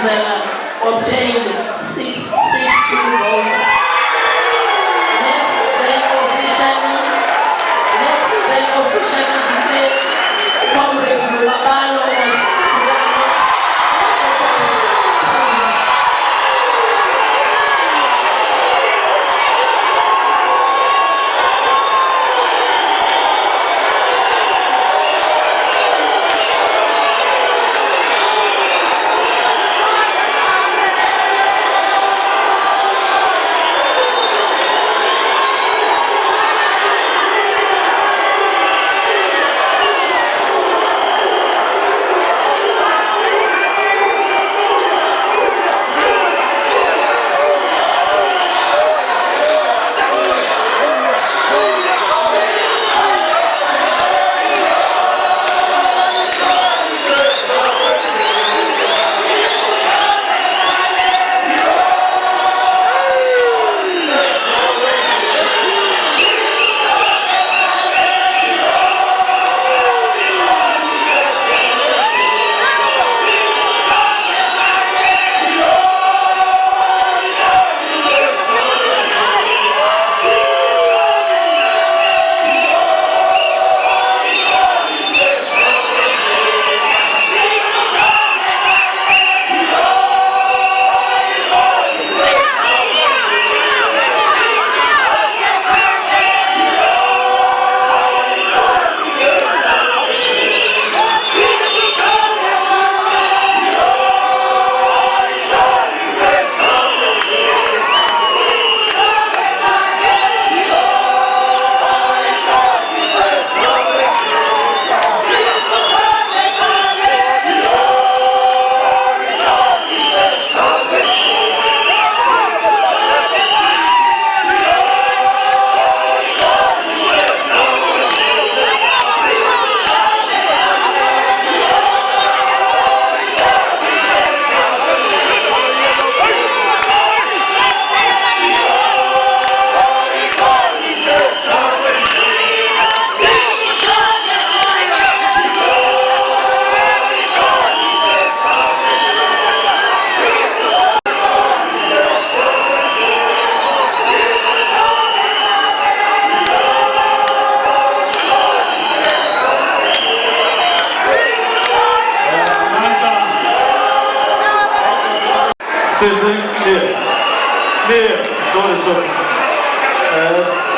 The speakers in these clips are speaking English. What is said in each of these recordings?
obtained 62 votes. Let me then officially declare Comrade Mabalo as Sizin clear.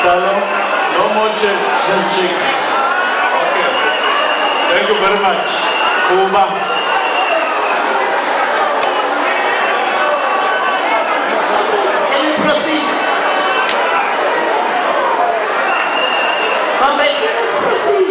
Sorry. No more check. Okay. Thank you very much. Kuba. Can you proceed? Comrades, let's proceed.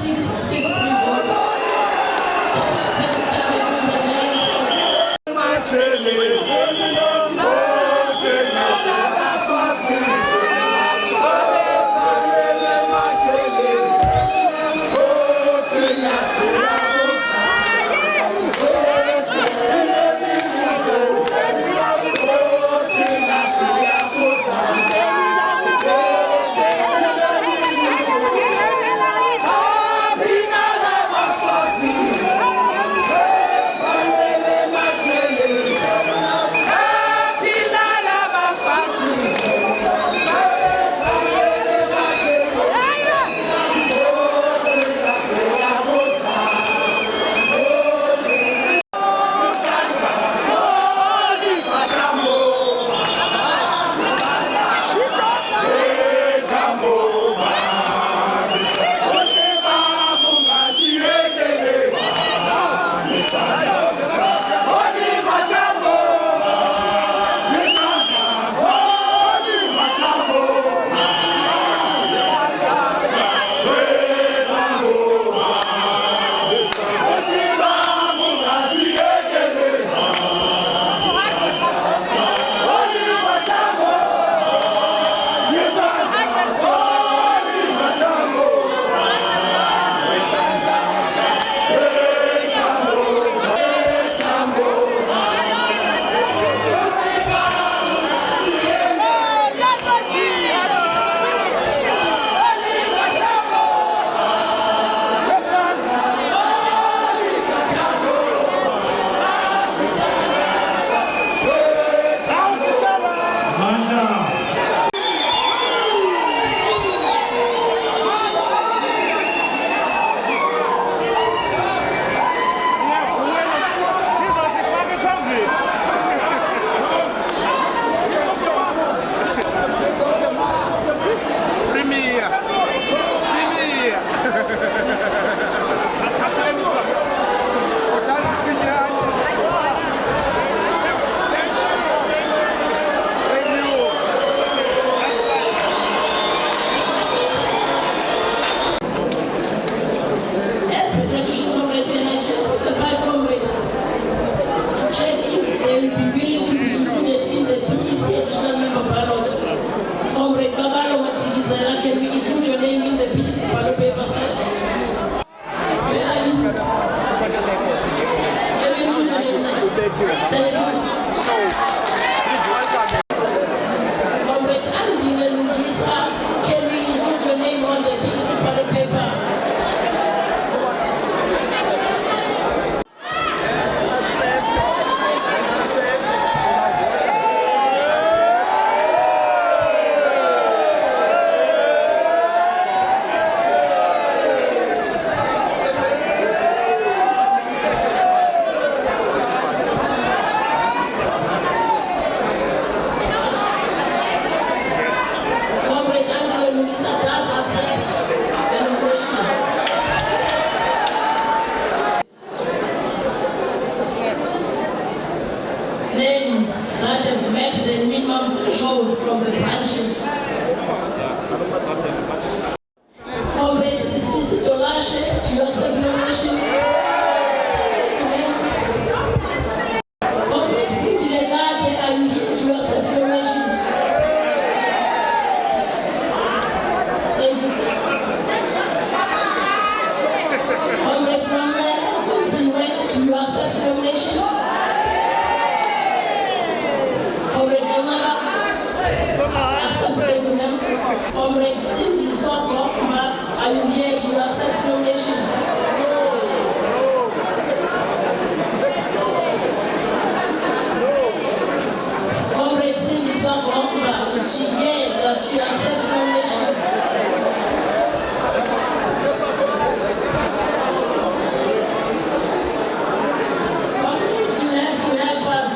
6 votes. Secretary, can we include your name in the piece ballot paper set? Where are you? Can we include your name, sir? Thank you. Comrade Angela Lugisa, can we include your name on the piece of ballot paper? Names that have met the minimum threshold from the branches. Comrade Sisi Tolashe, to your self-nomination. Comrade Fudilegade, are you here to your self-nomination? Thank you. Comrade Mamle, to your self-nomination. Comrade Cindy Soko, are you here to accept nomination? Comrade Cindy Soko, is she here? Does she accept nomination? Comrades, you have to help us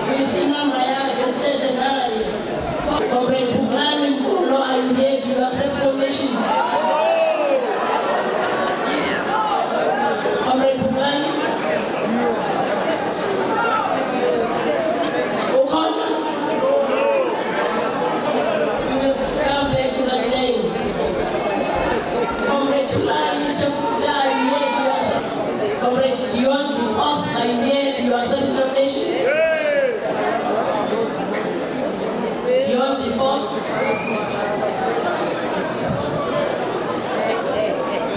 with Imam Raya, the state and I. Comrade Pumlani Mkulo, are you here to accept nomination? Comrade Pumlani? O'Connor? We will come back to that name. Comrade Tulani? are you here to accept? Comrade Dion DeVos, are you here to accept nomination? Dion DeVos?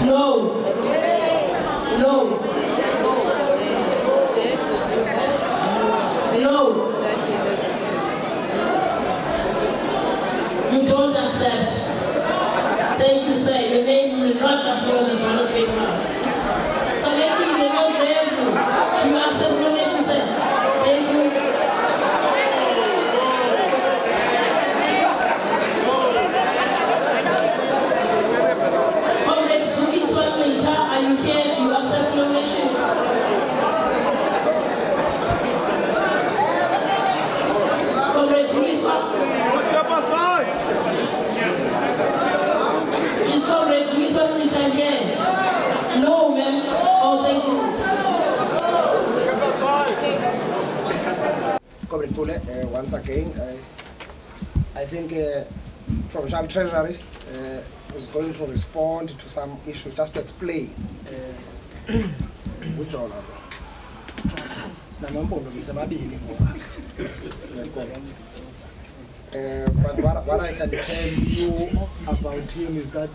No. No. No. You don't accept. Thank you, sir. Your name will not appear on the ballot paper. So let me know to you accept nomination, sir. Thank you. Comrade Suki Swatwinta, are you here to accept nomination? Comrade Suki Swatwinta. Is Comrade Suki Swatwinta here? No, ma'am. Oh, thank you. Comrade Pule, once again, I think Provincial Treasury is going to respond to some issues, just to explain which all are. But what I can tell you about him is that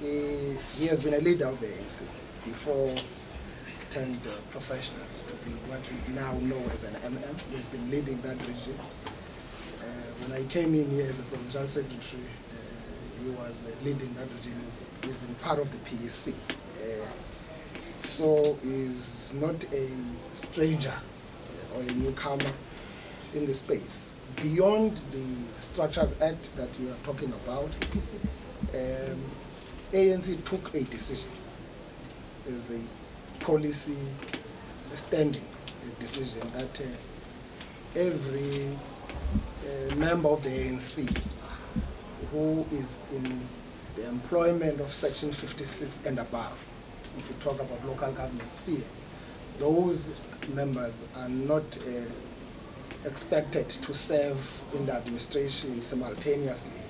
he has been a leader of the ANC before turned professional, what we now know as an MM. He has been leading that regime. When I came in here as a provincial secretary, he was leading that regime. He's been part of the PSC. So he's not a stranger or a newcomer in the space. Beyond the Structures Act that you are talking about, ANC took a decision. There's a policy standing decision that every member of the ANC who is in the employment of Section 56 and above, if you talk about local government sphere, those members are not expected to serve in the administration simultaneously,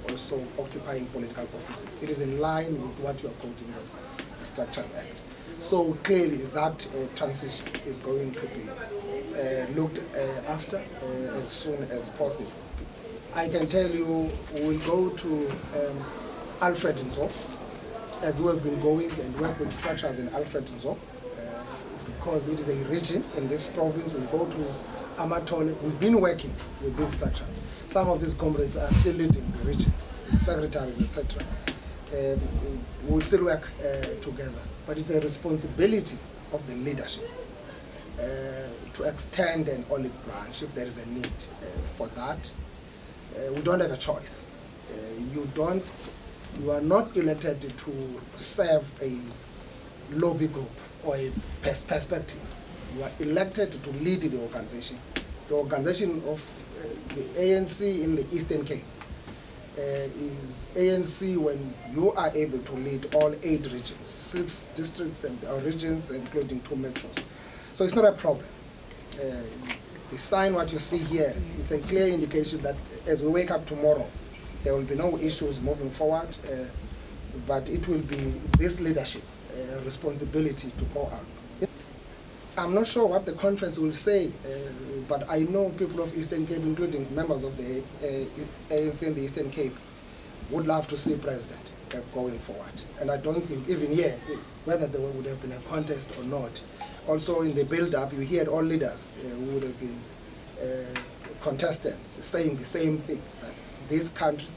also occupying political offices. It is in line with what you are quoting as the Structures Act. So clearly that transition is going to be looked after as soon as possible. I can tell you we'll go to Alfred Nzo, as we have been going and work with structures in Alfred Nzo, because it is a region in this province. We'll go to Amatole. We've been working with these structures. Some of these comrades are still leading the regions, secretaries, etc. We'll still work together. But it's a responsibility of the leadership to extend an olive branch if there is a need for that. We don't have a choice. You are not elected to serve a lobby group or a perspective. You are elected to lead the organization of the ANC in the Eastern Cape. Is ANC when you are able to lead all 8 regions, 6 districts and regions, including 2 metros. So it's not a problem. The sign what you see here is a clear indication that as we wake up tomorrow, there will be no issues moving forward, but it will be this leadership responsibility to go out. I'm not sure what the conference will say, but I know people of Eastern Cape, including members of the ANC in the Eastern Cape, would love to see President going forward. And I don't think even here, whether there would have been a contest or not, also in the build-up, you heard all leaders who would have been contestants saying the same thing, that this country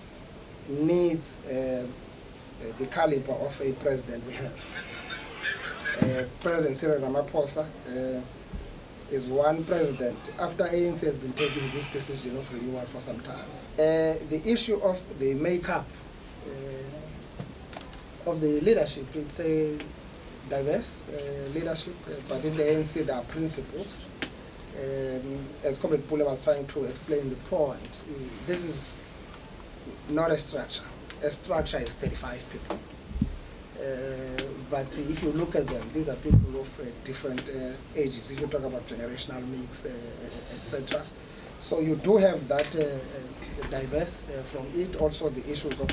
needs the caliber of a president we have. President Cyril Ramaphosa is one president, after ANC has been taking this decision of renewal for some time. The issue of the makeup of the leadership, it's a diverse leadership, but in the ANC there are principles. As Comrade Pule was trying to explain the point, this is not a structure. A structure is 35 people. But if you look at them, these are people of different ages. If you talk about generational mix, etc. So you do have that diverse from it. Also the issues of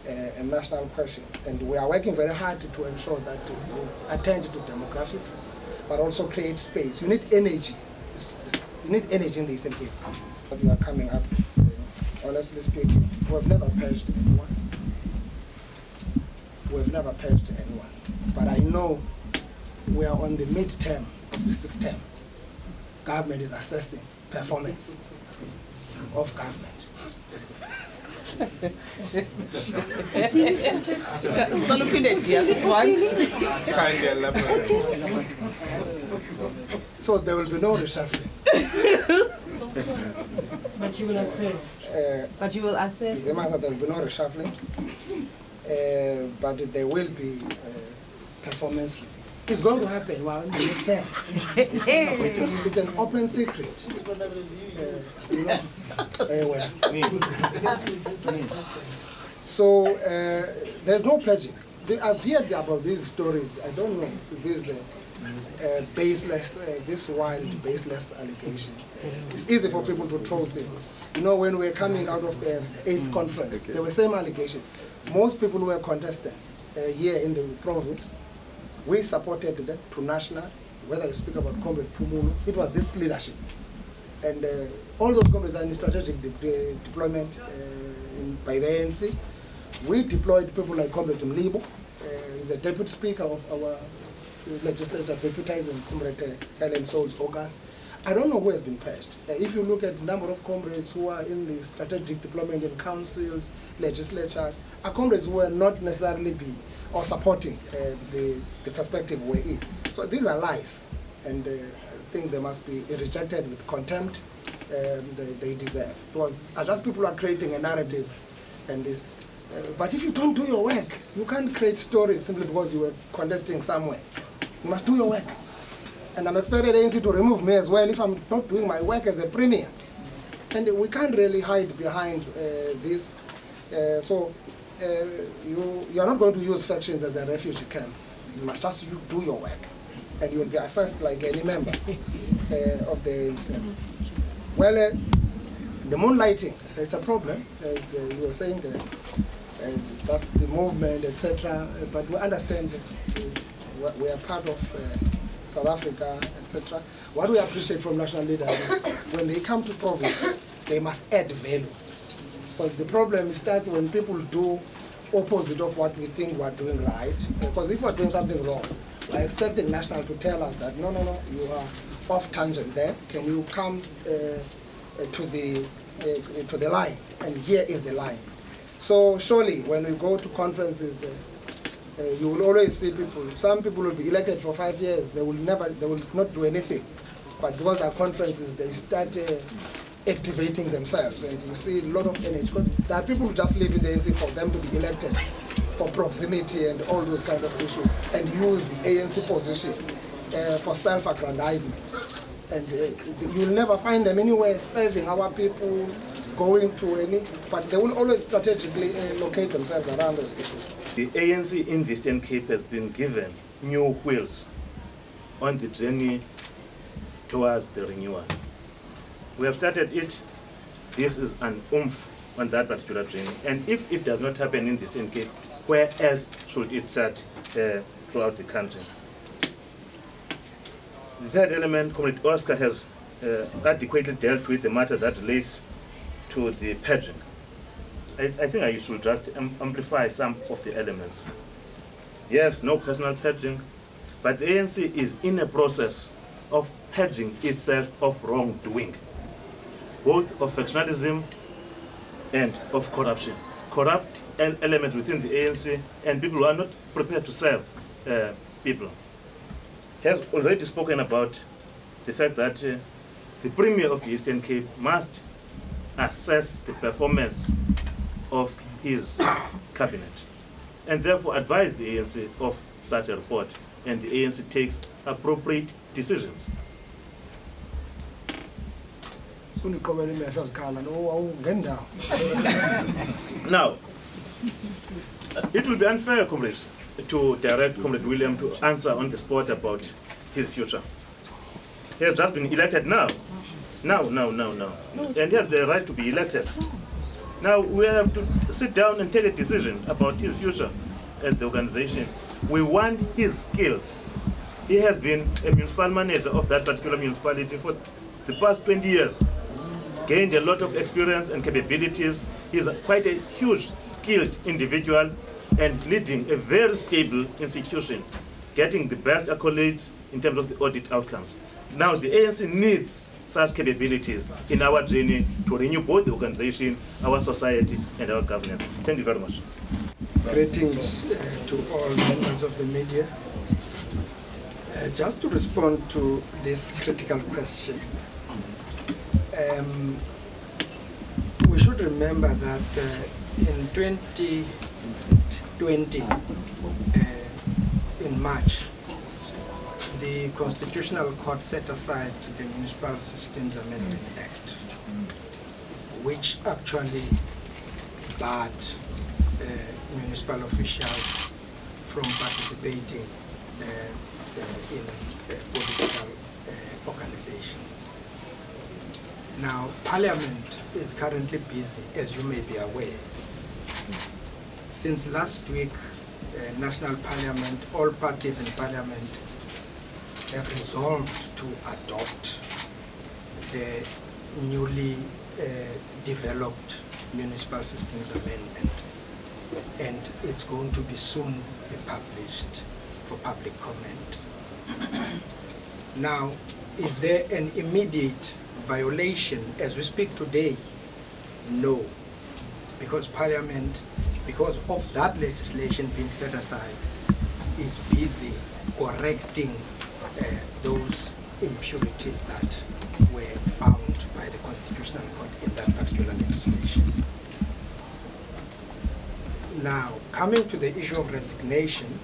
and national questions. And we are working very hard to ensure that we attend to demographics, but also create space. You need energy. You need energy in the Eastern Cape. We are coming up, honestly speaking, we have never purged anyone. We have never purged anyone. But I know we are on the mid-term of the 6th term. Government is assessing performance of government. So there will be no reshuffling. But you will assess. But you will assess. There will be no reshuffling, but there will be performance. It's going to happen while in the midterm. It's an open secret. So there's no pledging. I've heard about these stories. I don't know if this baseless, this wild, baseless allegation. It's easy for people to throw things. You know, when we're coming out of the 8th conference, there were same allegations. Most people were contested here in the province. We supported them to national, whether you speak about Comrade Pumulu, it was this leadership. And all those comrades are in strategic deployment by the ANC. We deployed people like Comrade Mlibo, he's the deputy speaker of our legislature, deputizing Comrade Helen Souls August. I don't know who has been purged. If you look at the number of comrades who are in the strategic deployment in councils, legislatures, are comrades who will not necessarily be or supporting the perspective we're in. So these are lies, and I think they must be rejected with contempt they deserve. Because just people are creating a narrative, and this. But if you don't do your work, you can't create stories simply because you were contesting somewhere. You must do your work. And I'm expecting the ANC to remove me as well if I'm not doing my work as a premier. And we can't really hide behind this. You're not going to use factions as a refugee camp. You must just do your work, and you will be assessed like any member of the ANC. Well, the moonlighting, it's a problem, as you were saying, that's the movement, etc. But we understand we are part of South Africa, etc. What we appreciate from national leaders is when they come to province, they must add value. But the problem starts when people do opposite of what we think we're doing right. Because if we're doing something wrong, we're expecting national to tell us that no, you are off tangent there. Can you come to the line? And here is the line. So surely, when we go to conferences, you will always see people. Some people will be elected for 5 years. They will not do anything. But because there are conferences, they start activating themselves, and you see a lot of energy. Because there are people who just live in the ANC for them to be elected for proximity and all those kind of issues, and use ANC position for self-aggrandizement. And you'll never find them anywhere serving our people, going to any, but they will always strategically locate themselves around those issues. The ANC in the Eastern Cape has been given new wheels on the journey towards the renewal. We have started it. This is an oomph on that particular journey. And if it does not happen in the Eastern Cape, where else should it start throughout the country? The third element, Comrade Oscar has adequately dealt with the matter that relates to the purging. I think I should just amplify some of the elements. Yes, no personal purging, but the ANC is in a process of purging itself of wrongdoing, both of factionalism and of corruption. Corrupt elements within the ANC and people who are not prepared to serve people. He has already spoken about the fact that the Premier of the Eastern Cape must assess the performance of his cabinet and therefore advise the ANC of such a report, and the ANC takes appropriate decisions. Now, it will be unfair, comrades, to direct Comrade William to answer on the spot about his future. He has just been elected now. And he has the right to be elected. Now we have to sit down and take a decision about his future at the organization. We want his skills. He has been a municipal manager of that particular municipality for the past 20 years. Gained a lot of experience and capabilities. He's quite a huge, skilled individual and leading a very stable institution, getting the best accolades in terms of the audit outcomes. Now the ANC needs such capabilities in our journey to renew both the organization, our society, and our governance. Thank you very much. Greetings to all members of the media. Just to respond to this critical question, we should remember that in 2020, in March, the Constitutional Court set aside the Municipal Systems Amendment Act, which actually barred municipal officials from participating in political organizations. Now, Parliament is currently busy, as you may be aware. Since last week, National Parliament, all parties in Parliament have resolved to adopt the newly developed Municipal Systems Amendment, and it's going to be soon be published for public comment. Now, is there an immediate violation as we speak today? No, because Parliament, because of that legislation being set aside, is busy correcting those impurities that were found by the Constitutional Court in that particular legislation. Now, coming to the issue of resignation,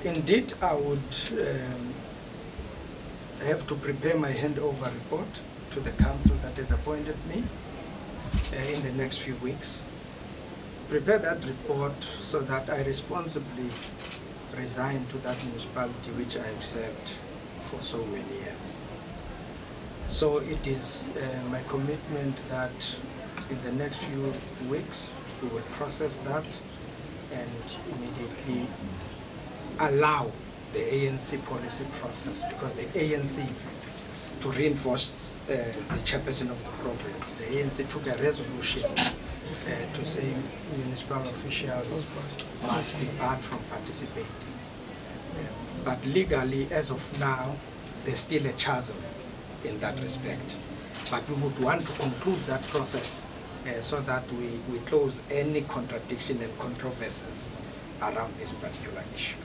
indeed I would have to prepare my handover report to the council that has appointed me in the next few weeks. Prepare that report so that I responsibly resign to that municipality which I have served for so many years. So it is my commitment that in the next few weeks we will process that and immediately allow the ANC policy process, because the ANC, to reinforce the chairperson of the province, the ANC took a resolution to say municipal officials must be barred from participating. But legally, as of now, there's still a chasm in that respect. But we would want to conclude that process so that we close any contradiction and controversies around this particular issue.